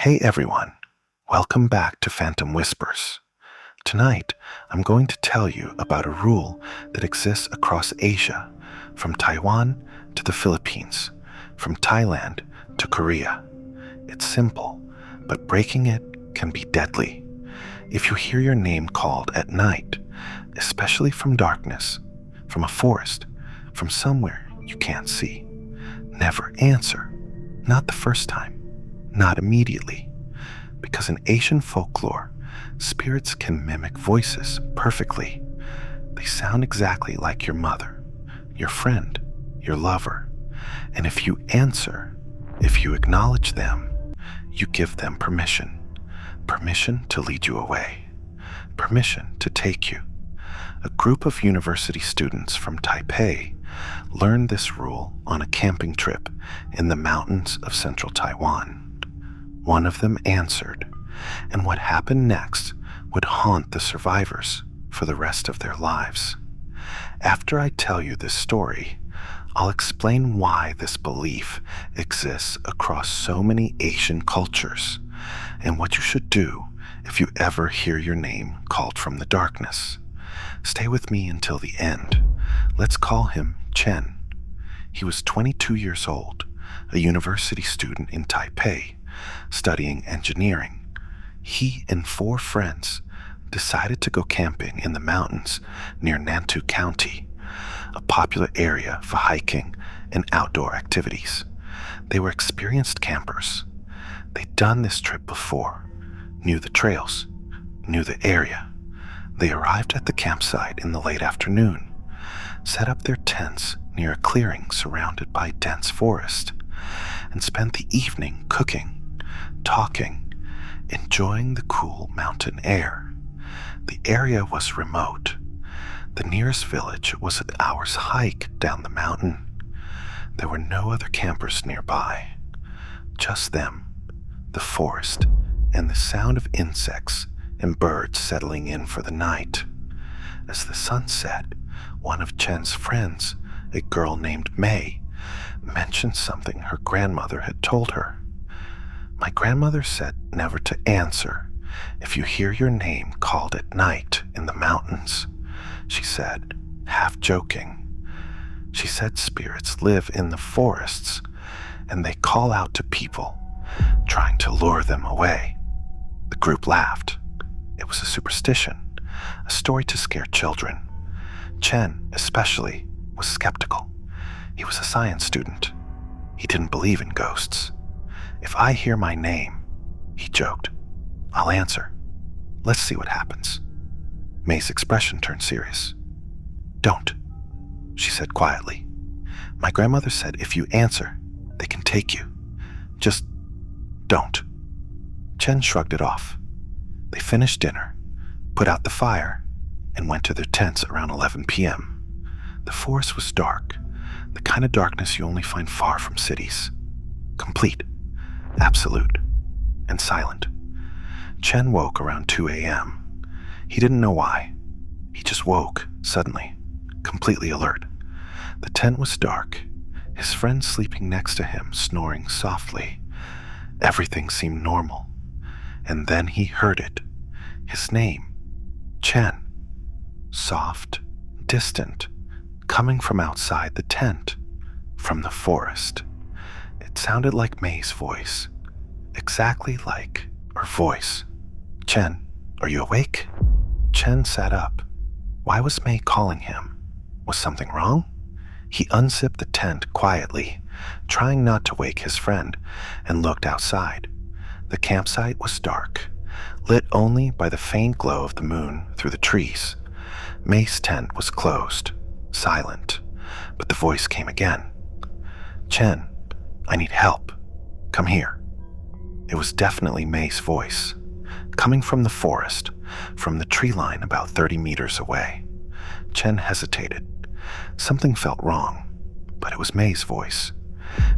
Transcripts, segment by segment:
Hey everyone, welcome back to Phantom Whispers. Tonight, I'm going to tell you about a rule that exists across Asia, from Taiwan to the Philippines, from Thailand to Korea. It's simple, but breaking it can be deadly. If you hear your name called at night, especially from darkness, from a forest, from somewhere you can't see, never answer. Not the first time. Not immediately, because in Asian folklore, spirits can mimic voices perfectly. They sound exactly like your mother, your friend, your lover. And if you answer, if you acknowledge them, you give them permission. Permission to lead you away. Permission to take you. A group of university students from Taipei learned this rule on a camping trip in the mountains of central Taiwan. One of them answered, and what happened next would haunt the survivors for the rest of their lives. After I tell you this story, I'll explain why this belief exists across so many Asian cultures, and what you should do if you ever hear your name called from the darkness. Stay with me until the end. Let's call him Chen. He was 22 years old, a university student in Taipei, studying engineering. He and 4 friends decided to go camping in the mountains near Nantou County, a popular area for hiking and outdoor activities. They were experienced campers. They'd done this trip before, knew the trails, knew the area. They arrived at the campsite in the late afternoon, set up their tents near a clearing surrounded by dense forest, and spent the evening cooking, talking, enjoying the cool mountain air. The area was remote. The nearest village was an hour's hike down the mountain. There were no other campers nearby. Just them, the forest, and the sound of insects and birds settling in for the night. As the sun set, one of Chen's friends, a girl named May, mentioned something her grandmother had told her. My grandmother said never to answer if you hear your name called at night in the mountains, she said, half joking. She said spirits live in the forests and they call out to people, trying to lure them away. The group laughed. It was a superstition, a story to scare children. Chen, especially, was skeptical. He was a science student. He didn't believe in ghosts. If I hear my name, he joked, I'll answer. Let's see what happens. May's expression turned serious. Don't, she said quietly. My grandmother said if you answer, they can take you. Just don't. Chen shrugged it off. They finished dinner, put out the fire, and went to their tents around 11 p.m. The forest was dark, the kind of darkness you only find far from cities. Complete, absolute, and silent. Chen woke around 2 a.m. He didn't know why. He just woke, suddenly, completely alert. The tent was dark, his friend sleeping next to him, snoring softly. Everything seemed normal. And then he heard it. His name, Chen. Soft, distant, coming from outside the tent, from the forest. It sounded like May's voice, exactly like her voice. Chen, are you awake? Chen sat up. Why was May calling him? Was something wrong? He unzipped the tent quietly, trying not to wake his friend, and looked outside. The campsite was dark, lit only by the faint glow of the moon through the trees. May's tent was closed, silent, but the voice came again. Chen, I need help. Come here. It was definitely May's voice, coming from the forest, from the tree line about 30 meters away. Chen hesitated. Something felt wrong, but it was May's voice.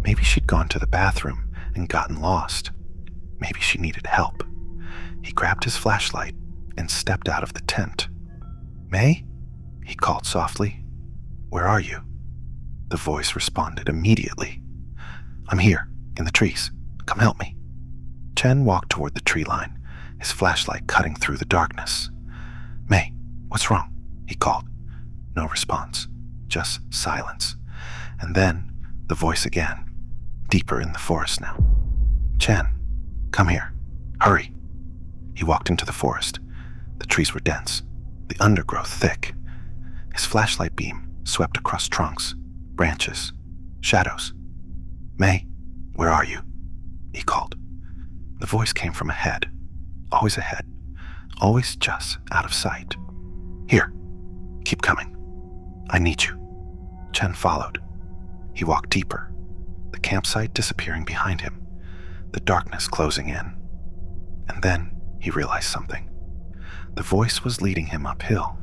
Maybe she'd gone to the bathroom and gotten lost. Maybe she needed help. He grabbed his flashlight and stepped out of the tent. May? He called softly. Where are you? The voice responded immediately. I'm here, in the trees. Come help me. Chen walked toward the tree line, his flashlight cutting through the darkness. "May, what's wrong?" he called. No response, just silence. And then the voice again, deeper in the forest now. "Chen, come here. Hurry." He walked into the forest. The trees were dense, the undergrowth thick. His flashlight beam swept across trunks, branches, shadows. "May, where are you?" he called. The voice came from ahead, always ahead, always just out of sight. "Here, keep coming. I need you." Chen followed. He walked deeper, the campsite disappearing behind him, the darkness closing in. And then he realized something. The voice was leading him uphill,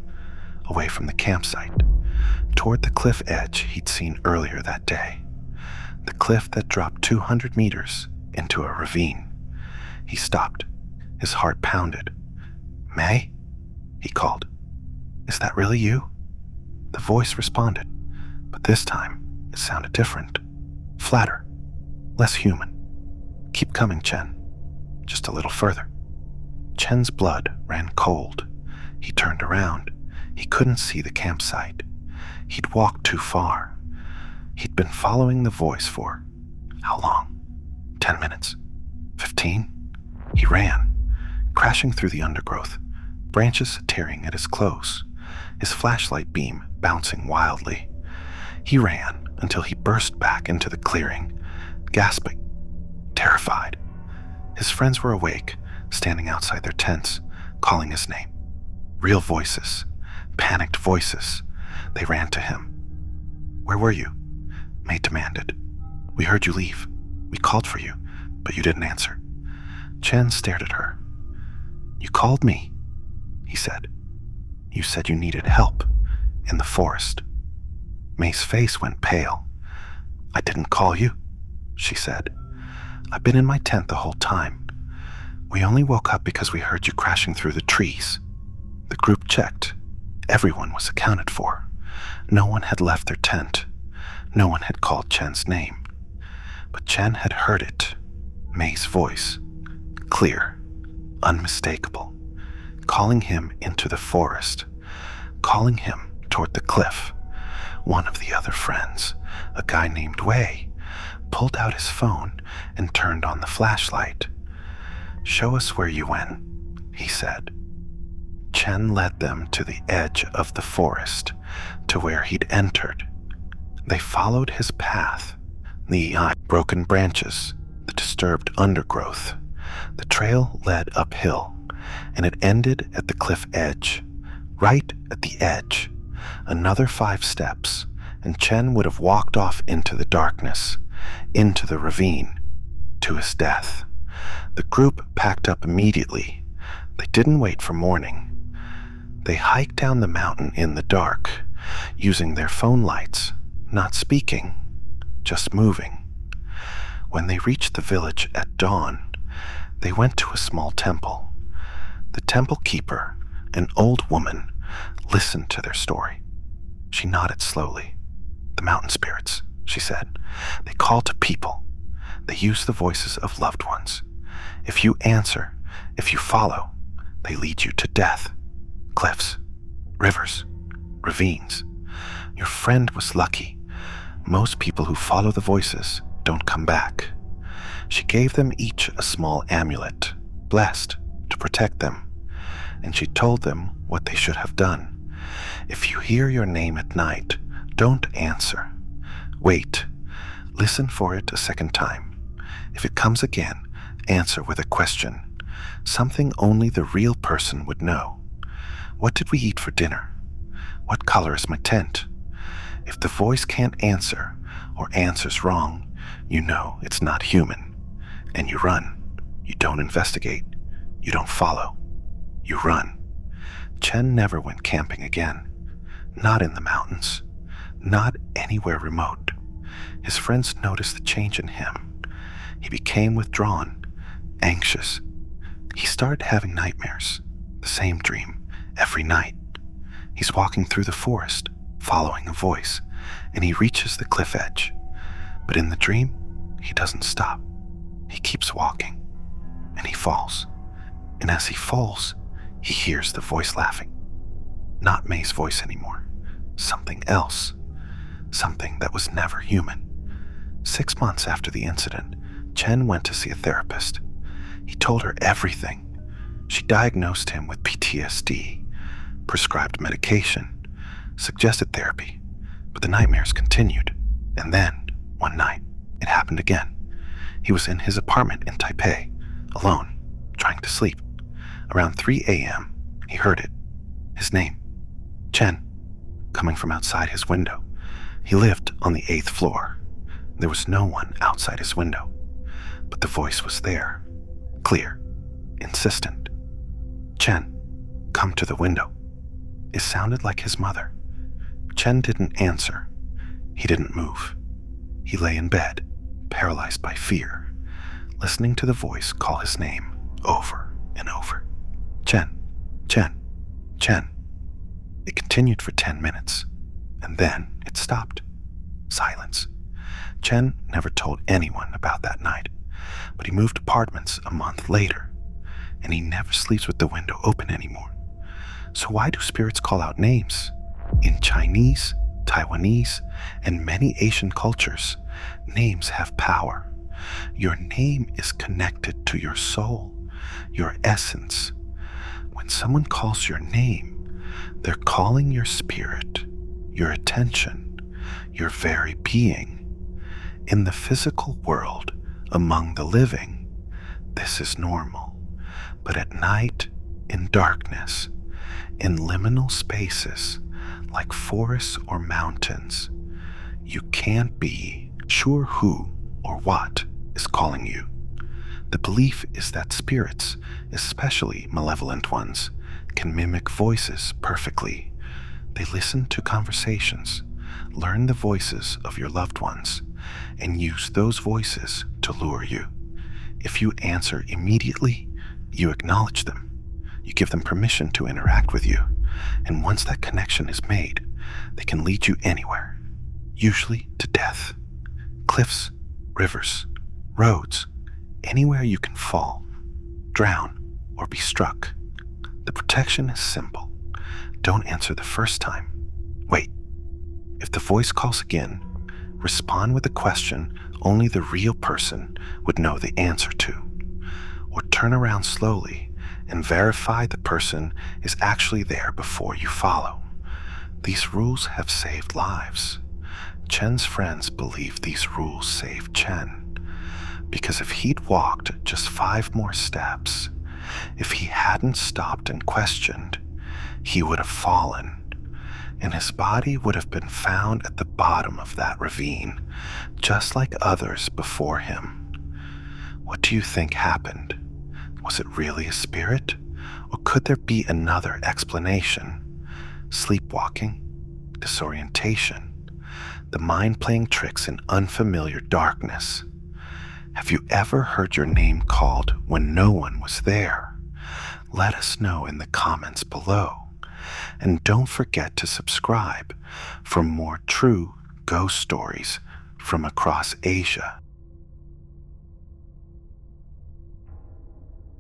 away from the campsite, toward the cliff edge he'd seen earlier that day. The cliff that dropped 200 meters into a ravine. He stopped. His heart pounded. "May?" he called. "Is that really you?" The voice responded, but this time it sounded different, flatter, less human. "Keep coming, Chen. Just a little further." Chen's blood ran cold. He turned around. He couldn't see the campsite. He'd walked too far. He'd been following the voice for how long? 10 minutes? 15? He ran, crashing through the undergrowth, branches tearing at his clothes, his flashlight beam bouncing wildly. He ran until he burst back into the clearing, gasping, terrified. His friends were awake, standing outside their tents, calling his name. Real voices, panicked voices. They ran to him. "Where were you?" May demanded. "We heard you leave. We called for you, but you didn't answer." Chen stared at her. "You called me," he said. "You said you needed help in the forest." May's face went pale. "I didn't call you," she said. "I've been in my tent the whole time. We only woke up because we heard you crashing through the trees." The group checked. Everyone was accounted for. No one had left their tent. No one had called Chen's name. But Chen had heard it. May's voice. Clear. Unmistakable. Calling him into the forest. Calling him toward the cliff. One of the other friends, a guy named Wei, pulled out his phone and turned on the flashlight. "Show us where you went," he said. Chen led them to the edge of the forest, to where he'd entered. They followed his path, the broken branches, the disturbed undergrowth. The trail led uphill, and it ended at the cliff edge. Right at the edge, another 5 steps, and Chen would have walked off into the darkness, into the ravine, to his death. The group packed up immediately. They didn't wait for morning. They hiked down the mountain in the dark, using their phone lights, not speaking, just moving. When they reached the village at dawn, they went to a small temple. The temple keeper, an old woman, listened to their story. She nodded slowly. "The mountain spirits," she said. "They call to people. They use the voices of loved ones. If you answer, if you follow, they lead you to death. Cliffs, rivers, ravines. Your friend was lucky. Most people who follow the voices don't come back." She gave them each a small amulet, blessed, to protect them, and she told them what they should have done. "If you hear your name at night, don't answer. Wait. Listen for it a second time. If it comes again, answer with a question, something only the real person would know. What did we eat for dinner? What color is my tent?" If the voice can't answer, or answers wrong, you know it's not human, and you run. You don't investigate. You don't follow. You run. Chen never went camping again. Not in the mountains. Not anywhere remote. His friends noticed the change in him. He became withdrawn, anxious. He started having nightmares, the same dream, every night. He's walking through the forest, following a voice, and he reaches the cliff edge. But in the dream, he doesn't stop. He keeps walking. and he falls. And as he falls, he hears the voice laughing. Not May's voice anymore. Something else. Something that was never human. 6 months after the incident, Chen went to see a therapist. He told her everything. She diagnosed him with PTSD, prescribed medication, suggested therapy, but the nightmares continued. And then, one night, it happened again. He was in his apartment in Taipei, alone, trying to sleep. Around 3 a.m., he heard it. His name, Chen, coming from outside his window. He lived on the 8th floor. There was no one outside his window, but the voice was there, clear, insistent. Chen, come to the window. It sounded like his mother. Chen didn't answer. He didn't move. He lay in bed, paralyzed by fear, listening to the voice call his name over and over. Chen, Chen, Chen. It continued for 10 minutes, and then it stopped. Silence. Chen never told anyone about that night, but he moved apartments a month later, and he never sleeps with the window open anymore. So why do spirits call out names? In Chinese, Taiwanese, and many Asian cultures, names have power. Your name is connected to your soul, your essence. When someone calls your name, they're calling your spirit, your attention, your very being. In the physical world, among the living, this is normal. But at night, in darkness, in liminal spaces, like forests or mountains, you can't be sure who or what is calling you. The belief is that spirits, especially malevolent ones, can mimic voices perfectly. They listen to conversations, learn the voices of your loved ones, and use those voices to lure you. If you answer immediately, you acknowledge them. You give them permission to interact with you. And once that connection is made, they can lead you anywhere, usually to death. Cliffs, rivers, roads, anywhere you can fall, drown, or be struck. The protection is simple. Don't answer the first time. Wait. If the voice calls again, respond with a question only the real person would know the answer to. Or turn around slowly and verify the person is actually there before you follow. These rules have saved lives. Chen's friends believe these rules saved Chen, because if he'd walked just 5 more steps, if he hadn't stopped and questioned, he would have fallen, and his body would have been found at the bottom of that ravine, just like others before him. What do you think happened? Was it really a spirit? Or could there be another explanation? Sleepwalking? Disorientation? The mind playing tricks in unfamiliar darkness? Have you ever heard your name called when no one was there? Let us know in the comments below. And don't forget to subscribe for more true ghost stories from across Asia.